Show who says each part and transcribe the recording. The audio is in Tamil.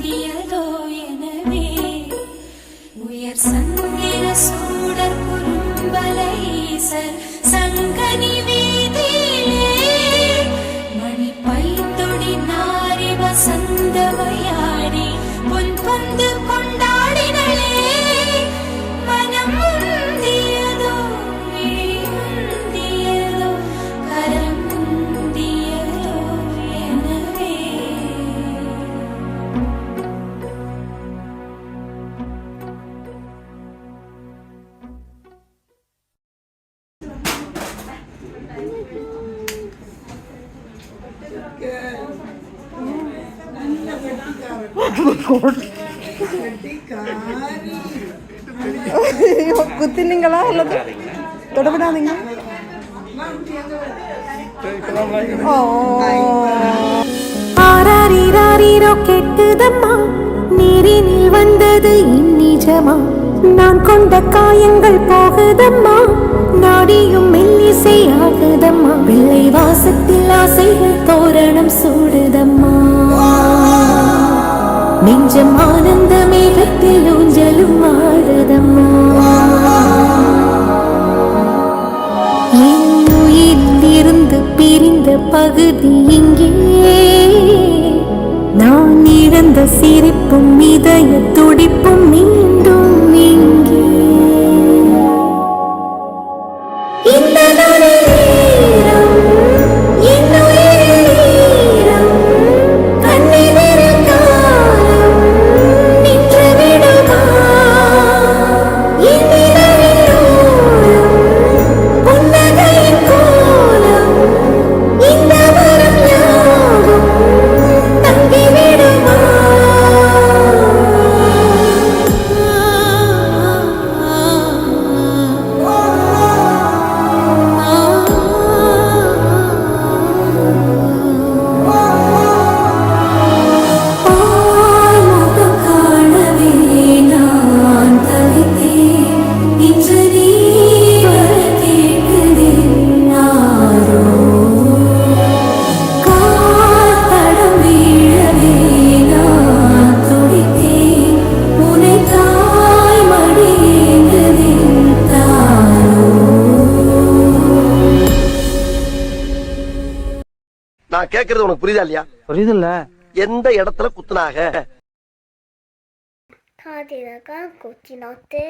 Speaker 1: முந்தியதோ எனவே உயர் சங்கில சூடர் குறும்பலை ஈசர் சங்கனி வீதியிலே மணி பைத்தொடி நாரி வசந்தவையாடி பொன் பொந்து கொண்டாடினளே மனம் முந்தியதோ முந்தியதோ கரம் முந்தியதோ எனவே
Speaker 2: குத்தினீங்களா அல்லது தொடப்படாதீங்க.
Speaker 3: ஆராரிராரிரோ கெட்டுதம்மா, நீரினில் வந்தது இந்நிஜமா, நான் கொண்ட காயங்கள் போகுதம்மா, நாடியும் மெல்லிசை ஆகுதம்மா, பிள்ளை வாசத்தில் ஆசைகள் தோரணம் சூடுதம்மா, நெஞ்சம் ஆனந்த மேகத்தில் ஊஞ்சலும் ஆடுதம்மா, என் உயிரில் இருந்து பிரிந்த பகுதி இங்கே, நான் இழந்த சிரிப்பும் இதய துடிப்பும் மீண்டும் இங்கே, இந்த நேரம் என் உயிரில் ஈரம், கண்ணீரில் காலம் நின்று விடுமா, என் நிலவின் ஓரம் புன்னகையின் கோலம், இந்த வரம் யாவும் தங்கி விடுமா. ஆழ்முகம் காணவே நான் தவித்தேன், இன்று நீ வர கேட்குதே நாரோ, காத்தடம் வீழவே நான் துடித்தேன், உனை தாய் மடியேந்ததே தாரோ.
Speaker 4: நான் கேக்குறது உனக்கு புரியுதா இல்லையா?
Speaker 2: புரியுதுல்ல?
Speaker 4: எந்த இடத்துல குத்துனாக?
Speaker 5: காதிலக்கா குச்சி நோட்டு